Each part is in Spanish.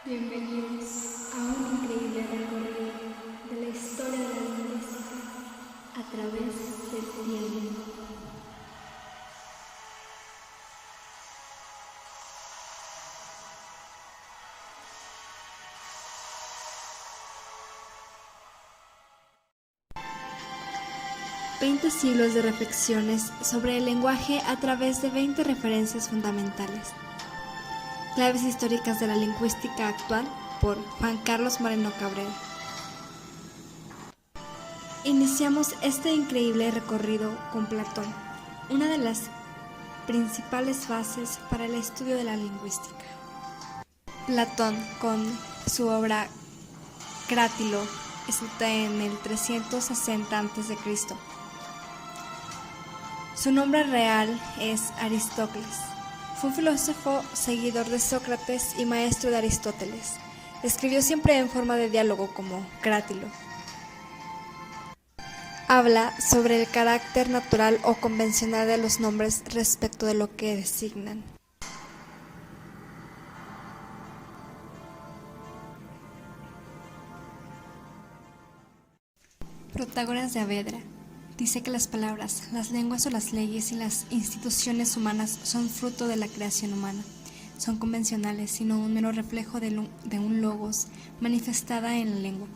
Bienvenidos a un increíble recorrido de la historia de la lingüística a través del tiempo. «20 siglos de reflexiones sobre el lenguaje a través de 20 referencias fundamentales. Claves históricas de la lingüística actual» por Juan Carlos Moreno Cabrera. Iniciamos este increíble recorrido con Platón, una de las principales bases para el estudio de la lingüística. Platón, con su obra Crátilo, escrita en el 360 a.C. Su nombre real es Aristócles. Fue un filósofo seguidor de Sócrates y maestro de Aristóteles. Escribió siempre en forma de diálogo como Crátilo. Habla sobre el carácter natural o convencional de los nombres respecto de lo que designan. Protágoras de Saavedra dice que las palabras, las lenguas o las leyes y las instituciones humanas son fruto de la creación humana. Son convencionales, sino un mero reflejo de un logos manifestada en la lengua.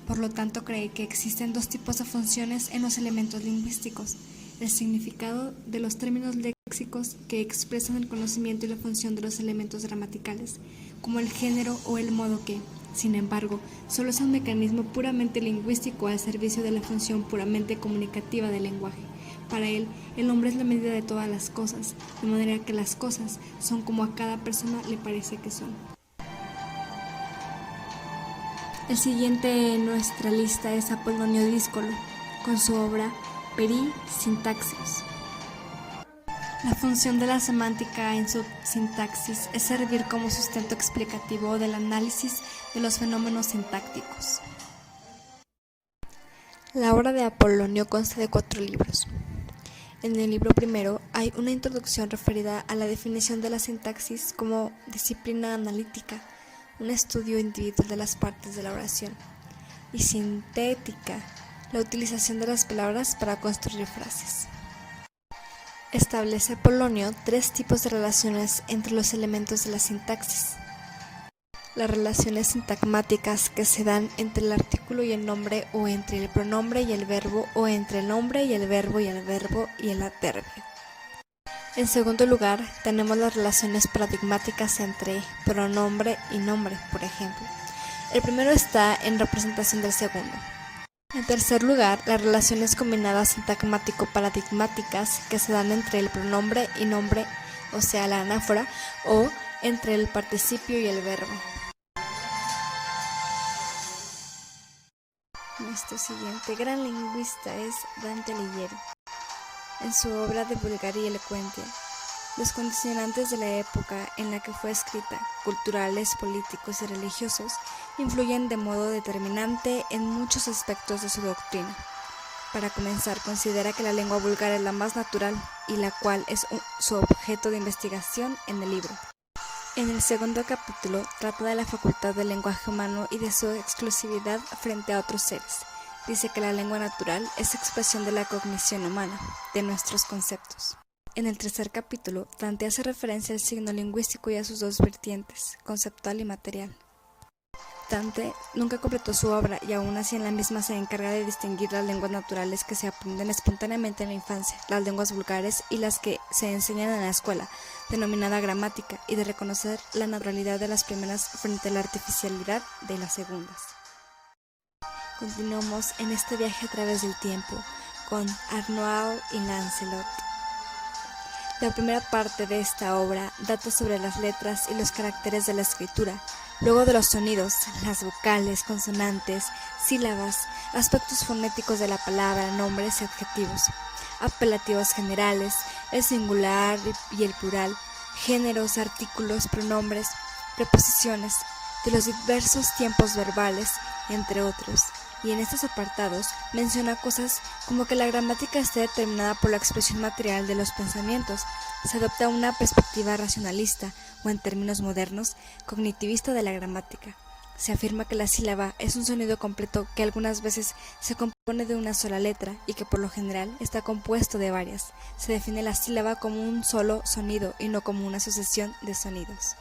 Por lo tanto, cree que existen dos tipos de funciones en los elementos lingüísticos: el significado de los términos léxicos que expresan el conocimiento y la función de los elementos gramaticales, como el género o el modo que, sin embargo, solo es un mecanismo puramente lingüístico al servicio de la función puramente comunicativa del lenguaje. Para él, el hombre es la medida de todas las cosas, de manera que las cosas son como a cada persona le parece que son. El siguiente en nuestra lista es Apolonio Díscolo, con su obra Perisintaxis. La función de la semántica en su sintaxis es servir como sustento explicativo del análisis de los fenómenos sintácticos. La obra de Apolonio consta de 4 libros. En el libro primero hay una introducción referida a la definición de la sintaxis como disciplina analítica, un estudio individual de las partes de la oración, y sintética, la utilización de las palabras para construir frases. Establece Apolonio 3 tipos de relaciones entre los elementos de la sintaxis. Las relaciones sintagmáticas, que se dan entre el artículo y el nombre, o entre el pronombre y el verbo, o entre el nombre y el verbo y el verbo y el adverbio. En segundo lugar, tenemos las relaciones paradigmáticas entre pronombre y nombre, por ejemplo. El primero está en representación del segundo. En tercer lugar, las relaciones combinadas sintagmático-paradigmáticas, que se dan entre el pronombre y nombre, o sea, la anáfora, o entre el participio y el verbo. Nuestro siguiente gran lingüista es Dante Alighieri. En su obra de Vulgata y Eloquentia, los condicionantes de la época en la que fue escrita, culturales, políticos y religiosos, influyen de modo determinante en muchos aspectos de su doctrina. Para comenzar, considera que la lengua vulgar es la más natural y la cual es su objeto de investigación en el libro. En el segundo capítulo trata de la facultad del lenguaje humano y de su exclusividad frente a otros seres. Dice que la lengua natural es expresión de la cognición humana, de nuestros conceptos. En el tercer capítulo, Dante hace referencia al signo lingüístico y a sus dos vertientes, conceptual y material. Dante nunca completó su obra y aún así en la misma se encarga de distinguir las lenguas naturales que se aprenden espontáneamente en la infancia, las lenguas vulgares y las que se enseñan en la escuela, denominada gramática, y de reconocer la naturalidad de las primeras frente a la artificialidad de las segundas. Continuamos en este viaje a través del tiempo con Arnaud y Lancelot. La primera parte de esta obra data sobre las letras y los caracteres de la escritura, luego de los sonidos, las vocales, consonantes, sílabas, aspectos fonéticos de la palabra, nombres y adjetivos, apelativos generales, el singular y el plural, géneros, artículos, pronombres, preposiciones, de los diversos tiempos verbales, entre otros. Y en estos apartados menciona cosas como que la gramática esté determinada por la expresión material de los pensamientos, Se adopta una perspectiva racionalista, o en términos modernos, cognitivista de la gramática. Se afirma que la sílaba es un sonido completo que algunas veces se compone de una sola letra y que por lo general está compuesto de varias. Se define la sílaba como un solo sonido y no como una sucesión de sonidos.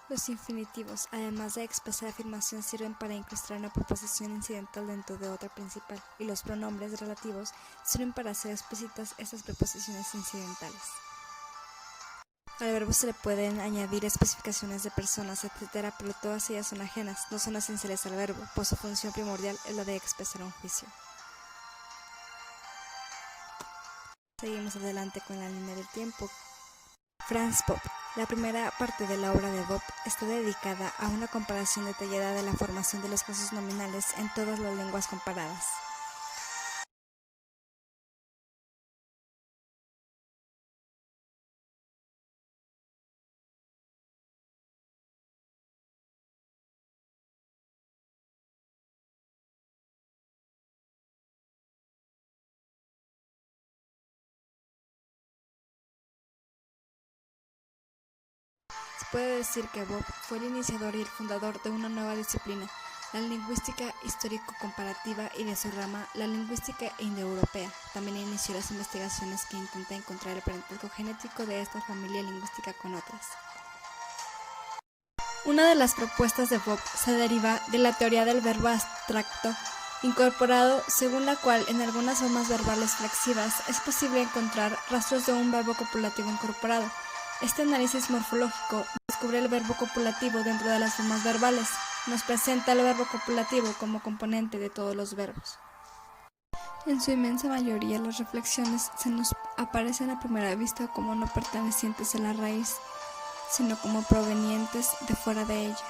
Los infinitivos, además de expresar afirmación, sirven para incrustar una preposición incidental dentro de otra principal, y los pronombres relativos sirven para hacer explícitas estas preposiciones incidentales. Al verbo se le pueden añadir especificaciones de personas, etc., pero todas ellas son ajenas, no son esenciales al verbo, pues su función primordial es la de expresar un juicio. Seguimos adelante con la línea del tiempo. Franz Bopp. La primera parte de la obra de Bopp está dedicada a una comparación detallada de la formación de los casos nominales en todas las lenguas comparadas. Se puede decir que Bopp fue el iniciador y el fundador de una nueva disciplina, la lingüística histórico-comparativa, y de su rama, la lingüística indoeuropea. También inició las investigaciones que intentan encontrar el parentesco genético de esta familia lingüística con otras. Una de las propuestas de Bopp se deriva de la teoría del verbo abstracto incorporado, según la cual en algunas formas verbales flexivas es posible encontrar rastros de un verbo copulativo incorporado. Este análisis morfológico descubre el verbo copulativo dentro de las formas verbales. Nos presenta el verbo copulativo como componente de todos los verbos. En su inmensa mayoría, las reflexiones se nos aparecen a primera vista como no pertenecientes a la raíz, sino como provenientes de fuera de ella.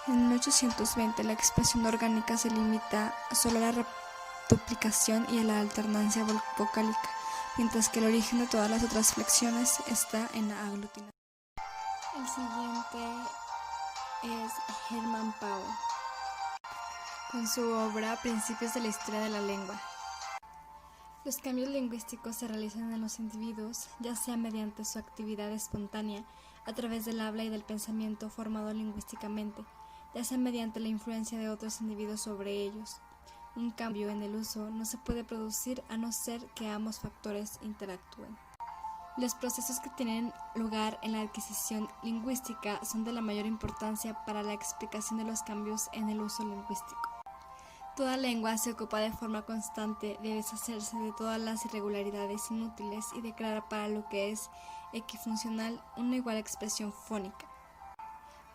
En 1820, la expresión orgánica se limita solo a la duplicación y a la alternancia vocálica, mientras que el origen de todas las otras flexiones está en la aglutinación. El siguiente es Hermann Paul, con su obra Principios de la historia de la lengua. Los cambios lingüísticos se realizan en los individuos, ya sea mediante su actividad espontánea, a través del habla y del pensamiento formado lingüísticamente, ya sea mediante la influencia de otros individuos sobre ellos. Un cambio en el uso no se puede producir a no ser que ambos factores interactúen. Los procesos que tienen lugar en la adquisición lingüística son de la mayor importancia para la explicación de los cambios en el uso lingüístico. Toda lengua se ocupa de forma constante de deshacerse de todas las irregularidades inútiles y de crear para lo que es equifuncional una igual expresión fónica.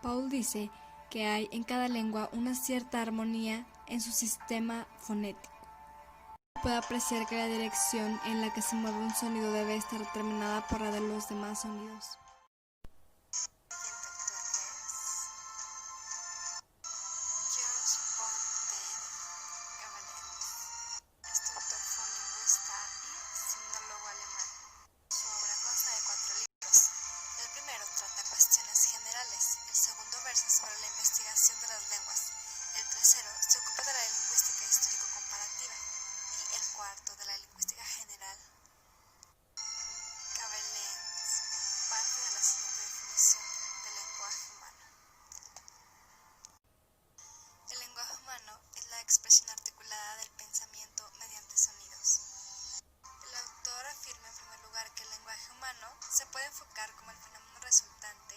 Paul dice que hay en cada lengua una cierta armonía en su sistema fonético. Puede apreciar que la dirección en la que se mueve un sonido debe estar determinada por la de los demás sonidos. Sobre la investigación de las lenguas, el tercero se ocupa de la lingüística histórico-comparativa y el cuarto de la lingüística general. Gabelens parte de la siguiente definición del lenguaje humano. El lenguaje humano es la expresión articulada del pensamiento mediante sonidos. El autor afirma en primer lugar que el lenguaje humano se puede enfocar como el fenómeno resultante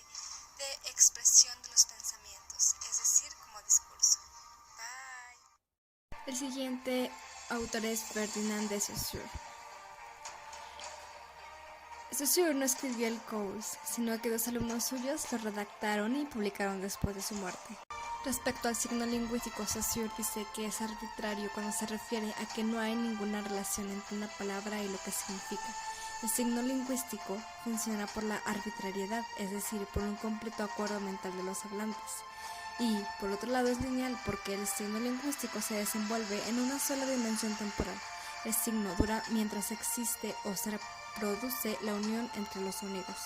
de expresión de los pensamientos, es decir, como discurso. Bye. El siguiente autor es Ferdinand de Saussure. Saussure no escribió el Cours, sino que dos alumnos suyos lo redactaron y publicaron después de su muerte. Respecto al signo lingüístico, Saussure dice que es arbitrario cuando se refiere a que no hay ninguna relación entre una palabra y lo que significa. El signo lingüístico funciona por la arbitrariedad, es decir, por un completo acuerdo mental de los hablantes. Y, por otro lado, es lineal porque el signo lingüístico se desenvuelve en una sola dimensión temporal. El signo dura mientras existe o se reproduce la unión entre los sonidos.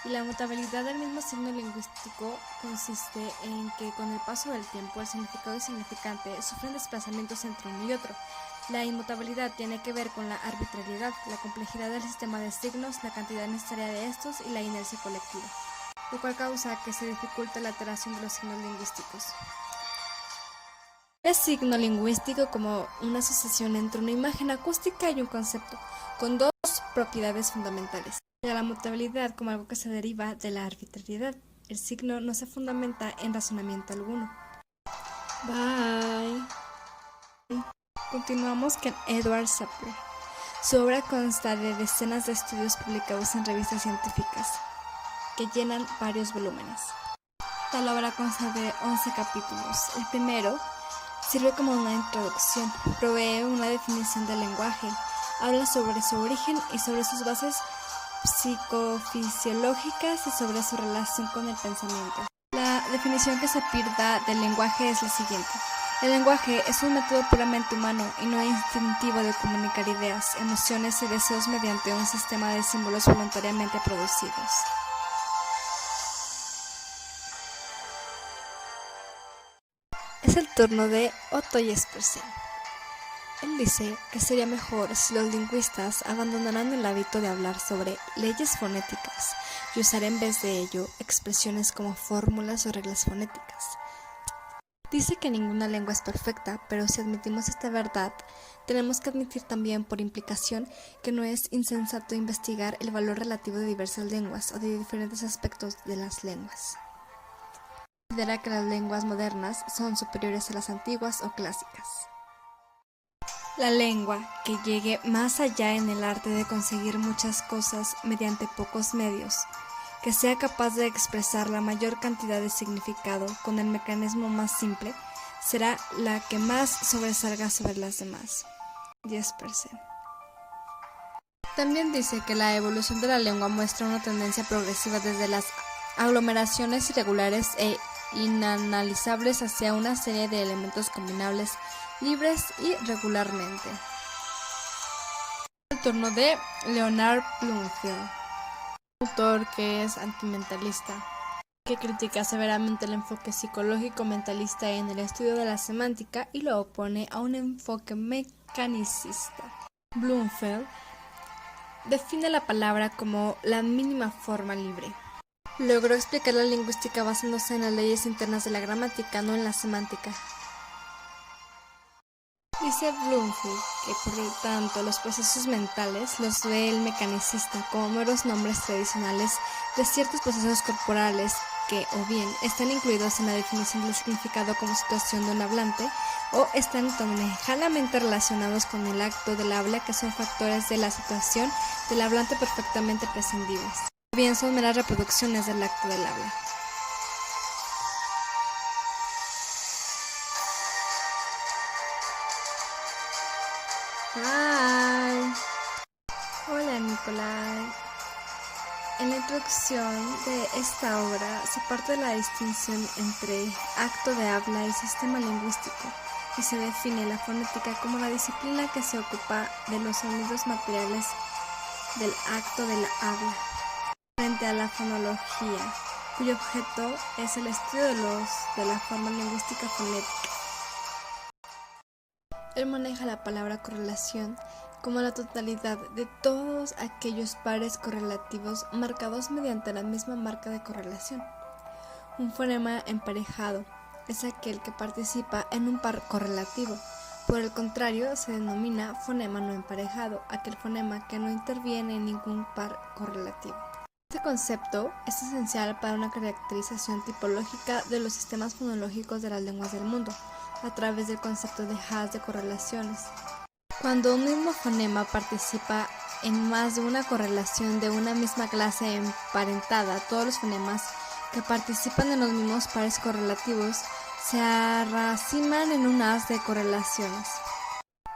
Y la mutabilidad del mismo signo lingüístico consiste en que con el paso del tiempo el significado y significante sufren desplazamientos entre uno y otro. La inmutabilidad tiene que ver con la arbitrariedad, la complejidad del sistema de signos, la cantidad necesaria de estos y la inercia colectiva, lo cual causa que se dificulte la alteración de los signos lingüísticos. Es signo lingüístico como una asociación entre una imagen acústica y un concepto, con dos propiedades fundamentales. Y la mutabilidad como algo que se deriva de la arbitrariedad. El signo no se fundamenta en razonamiento alguno. Bye. Continuamos con Edward Sapir. Su obra consta de decenas de estudios publicados en revistas científicas, que llenan varios volúmenes. Tal obra consta de 11 capítulos. El primero sirve como una introducción, provee una definición del lenguaje, habla sobre su origen y sobre sus bases psicofisiológicas y sobre su relación con el pensamiento. La definición que Sapir da del lenguaje es la siguiente. El lenguaje es un método puramente humano y no instintivo de comunicar ideas, emociones y deseos mediante un sistema de símbolos voluntariamente producidos. Es el turno de Otto Jespersen. Él dice que sería mejor si los lingüistas abandonaran el hábito de hablar sobre leyes fonéticas y usar en vez de ello expresiones como fórmulas o reglas fonéticas. Dice que ninguna lengua es perfecta, pero si admitimos esta verdad, tenemos que admitir también por implicación que no es insensato investigar el valor relativo de diversas lenguas o de diferentes aspectos de las lenguas. Considera que las lenguas modernas son superiores a las antiguas o clásicas. La lengua que llegue más allá en el arte de conseguir muchas cosas mediante pocos medios, que sea capaz de expresar la mayor cantidad de significado con el mecanismo más simple, será la que más sobresalga sobre las demás. 10%. También dice que la evolución de la lengua muestra una tendencia progresiva desde las aglomeraciones irregulares e inanalizables hacia una serie de elementos combinables libres y regularmente. El turno de Leonard Bloomfield, autor que es antimentalista, que critica severamente el enfoque psicológico-mentalista en el estudio de la semántica y lo opone a un enfoque mecanicista. Bloomfield define la palabra como la mínima forma libre. Logró explicar la lingüística basándose en las leyes internas de la gramática, no en la semántica. Dice Bloomfield que, por lo tanto, los procesos mentales los ve el mecanicista como meros nombres tradicionales de ciertos procesos corporales que, o bien, están incluidos en la definición del significado como situación de un hablante, o están tan lejanamente relacionados con el acto del habla que son factores de la situación del hablante perfectamente prescindibles, o bien son meras reproducciones del acto del habla. Hi. Hola Nicolai. En la introducción de esta obra se parte de la distinción entre acto de habla y sistema lingüístico y se define la fonética como la disciplina que se ocupa de los sonidos materiales del acto de la habla, frente a la fonología, cuyo objeto es el estudio de la forma lingüística fonética. Él maneja la palabra correlación como la totalidad de todos aquellos pares correlativos marcados mediante la misma marca de correlación. Un fonema emparejado es aquel que participa en un par correlativo. Por el contrario, se denomina fonema no emparejado, aquel fonema que no interviene en ningún par correlativo. Este concepto es esencial para una caracterización tipológica de los sistemas fonológicos de las lenguas del mundo, a través del concepto de Haas de correlaciones. Cuando un mismo fonema participa en más de una correlación de una misma clase emparentada, todos los fonemas que participan en los mismos pares correlativos se arraciman en un haz de correlaciones.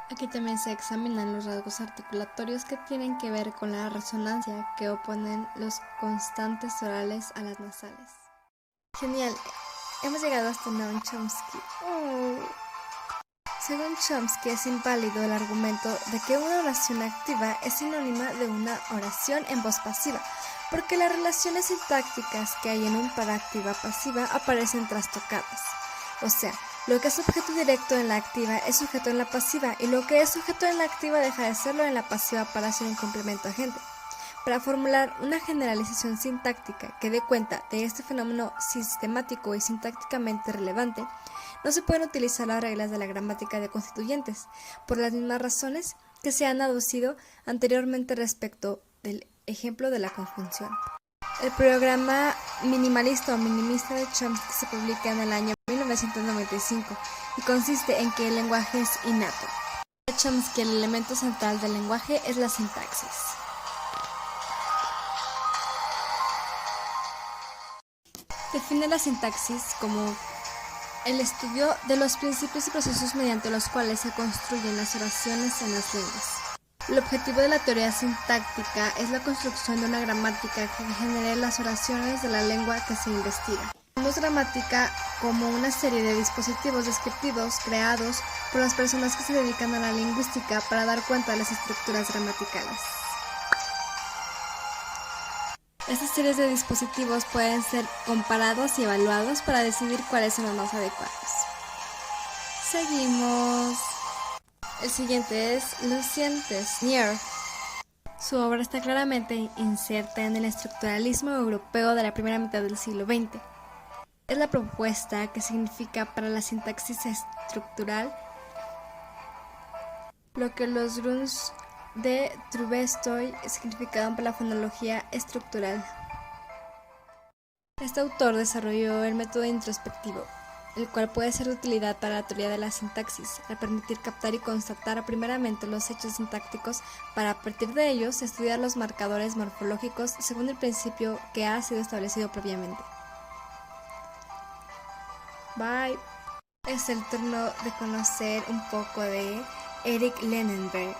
Aquí también se examinan los rasgos articulatorios que tienen que ver con la resonancia que oponen los constantes orales a las nasales. Genial, hemos llegado hasta Noam Chomsky. Según Chomsky, es inválido el argumento de que una oración activa es sinónima de una oración en voz pasiva, porque las relaciones sintácticas que hay en un par activa-pasiva aparecen trastocadas. O sea, Lo que es objeto directo en la activa es sujeto en la pasiva, y lo que es sujeto en la activa deja de serlo en la pasiva para ser un complemento agente. Para formular una generalización sintáctica que dé cuenta de este fenómeno sistemático y sintácticamente relevante, no se pueden utilizar las reglas de la gramática de constituyentes, por las mismas razones que se han aducido anteriormente respecto del ejemplo de la conjunción. El programa minimalista o minimista de Chomsky se publica en el año 1995 y consiste en que el lenguaje es innato. Para Chomsky, el elemento central del lenguaje es la sintaxis. Define la sintaxis como el estudio de los principios y procesos mediante los cuales se construyen las oraciones en las lenguas. El objetivo de la teoría sintáctica es la construcción de una gramática que genere las oraciones de la lengua que se investiga. Vemos gramática como una serie de dispositivos descriptivos creados por las personas que se dedican a la lingüística para dar cuenta de las estructuras gramaticales. Estas series de dispositivos pueden ser comparados y evaluados para decidir cuáles son los más adecuados. Seguimos. El siguiente es Lucien Tesnier. Su obra está claramente inserta en el estructuralismo europeo de la primera mitad del siglo XX. Es la propuesta que significa para la sintaxis estructural lo que los Grunds de Trubetskoy significaban para la fonología estructural. Este autor desarrolló el método introspectivo, el cual puede ser de utilidad para la teoría de la sintaxis, al permitir captar y constatar primeramente los hechos sintácticos para a partir de ellos estudiar los marcadores morfológicos según el principio que ha sido establecido previamente. Bye. Es el turno de conocer un poco de Eric Lenenberg.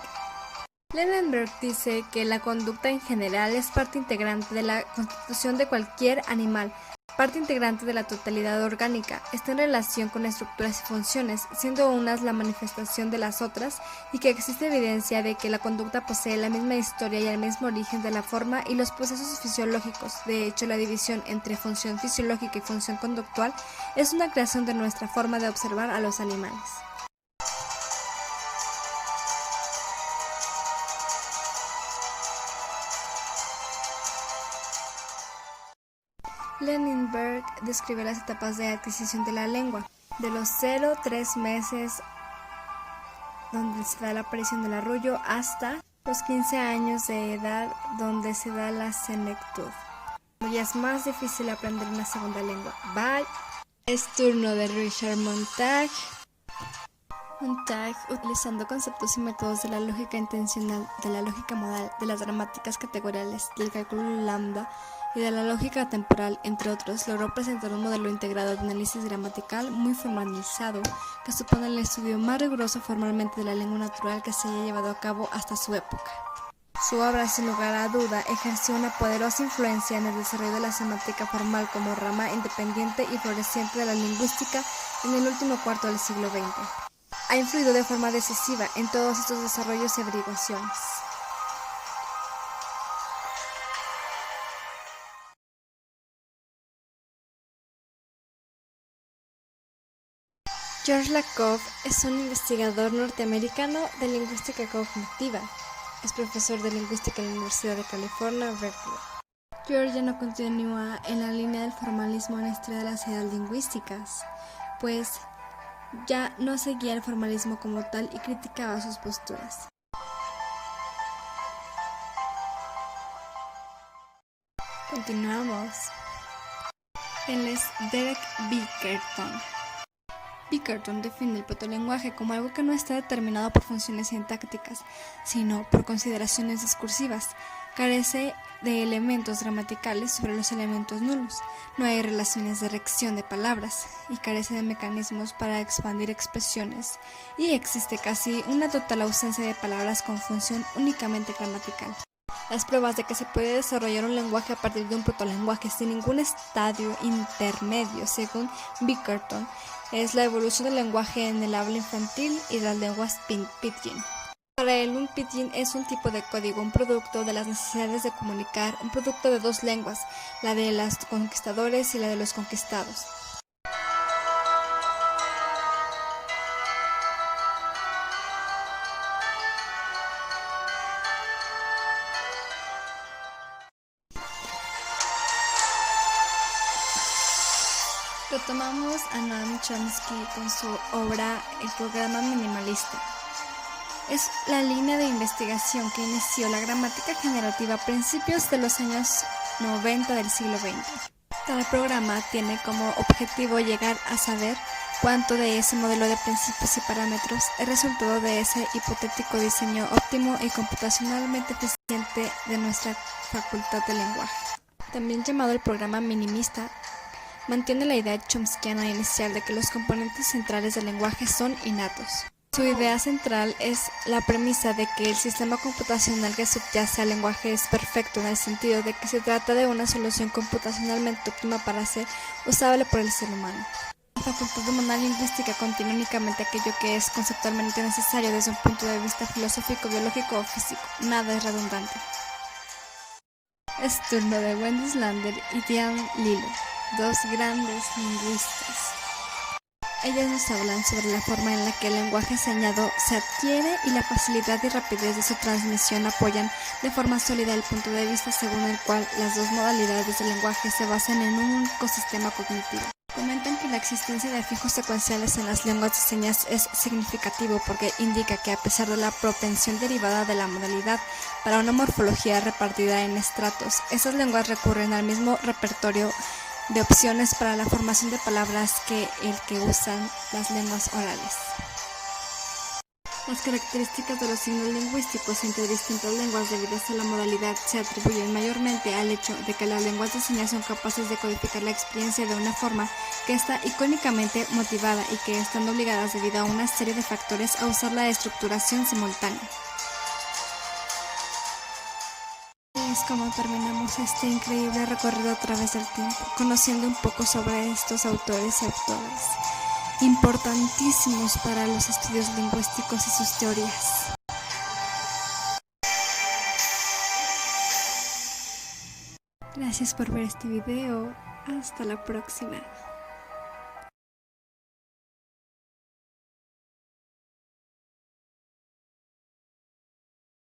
Lenenberg dice que la conducta en general es parte integrante de la constitución de cualquier animal, parte integrante de la totalidad orgánica, está en relación con estructuras y funciones, siendo unas la manifestación de las otras, y que existe evidencia de que la conducta posee la misma historia y el mismo origen de la forma y los procesos fisiológicos. De hecho, la división entre función fisiológica y función conductual es una creación de nuestra forma de observar a los animales. Lenenberg describe las etapas de adquisición de la lengua, de los 0-3 meses donde se da la aparición del arrullo hasta los 15 años de edad donde se da la senectud. Ya es más difícil aprender una segunda lengua. Bye. Es turno de Richard Montague. Montague, utilizando conceptos y métodos de la lógica intencional, de la lógica modal, de las gramáticas categoriales, del cálculo lambda y de la lógica temporal, entre otros, logró presentar un modelo integrado de análisis gramatical muy formalizado que supone el estudio más riguroso formalmente de la lengua natural que se haya llevado a cabo hasta su época. Su obra, sin lugar a duda, ejerció una poderosa influencia en el desarrollo de la semántica formal como rama independiente y floreciente de la lingüística en el último cuarto del siglo XX. Ha influido de forma decisiva en todos estos desarrollos y averiguaciones. George Lakoff es un investigador norteamericano de lingüística cognitiva. Es profesor de lingüística en la Universidad de California, Berkeley. George ya no continúa en la línea del formalismo en la historia de las ideas lingüísticas, pues ya no seguía el formalismo como tal y criticaba sus posturas. Continuamos. Él es Derek Bickerton. Bickerton define el protolenguaje como algo que no está determinado por funciones sintácticas, sino por consideraciones discursivas. Carece de elementos gramaticales sobre los elementos nulos, no hay relaciones de rección de palabras y carece de mecanismos para expandir expresiones, y existe casi una total ausencia de palabras con función únicamente gramatical. Las pruebas de que se puede desarrollar un lenguaje a partir de un protolenguaje sin ningún estadio intermedio, según Bickerton, es la evolución del lenguaje en el habla infantil y de las lenguas pidgin. Para él, un pidgin es un tipo de código, un producto de las necesidades de comunicar, un producto de dos lenguas, la de los conquistadores y la de los conquistados. Retomamos a Noam Chomsky con su obra El programa minimalista. Es la línea de investigación que inició la gramática generativa a principios de los años 90 del siglo XX. Cada programa tiene como objetivo llegar a saber cuánto de ese modelo de principios y parámetros es resultado de ese hipotético diseño óptimo y computacionalmente eficiente de nuestra facultad de lenguaje. También llamado el programa minimista, mantiene la idea chomskiana inicial de que los componentes centrales del lenguaje son innatos. Su idea central es la premisa de que el sistema computacional que subyace al lenguaje es perfecto en el sentido de que se trata de una solución computacionalmente óptima para ser usable por el ser humano. La facultad humana lingüística contiene únicamente aquello que es conceptualmente necesario desde un punto de vista filosófico, biológico o físico. Nada es redundante. Es turno de Wendy Slander y Diane Lilo, dos grandes lingüistas. Ellas nos hablan sobre la forma en la que el lenguaje señado se adquiere y la facilidad y rapidez de su transmisión apoyan de forma sólida el punto de vista según el cual las dos modalidades del lenguaje se basan en un único sistema cognitivo. Comentan que la existencia de fijos secuenciales en las lenguas de señas es significativo porque indica que a pesar de la propensión derivada de la modalidad para una morfología repartida en estratos, esas lenguas recurren al mismo repertorio de opciones para la formación de palabras que el que usan las lenguas orales. Las características de los signos lingüísticos entre distintas lenguas debidas a la modalidad se atribuyen mayormente al hecho de que las lenguas de señas son capaces de codificar la experiencia de una forma que está icónicamente motivada y que están obligadas debido a una serie de factores a usar la estructuración simultánea. Es como terminamos este increíble recorrido a través del tiempo, conociendo un poco sobre estos autores y autoras, importantísimos para los estudios lingüísticos y sus teorías. Gracias por ver este video, hasta la próxima.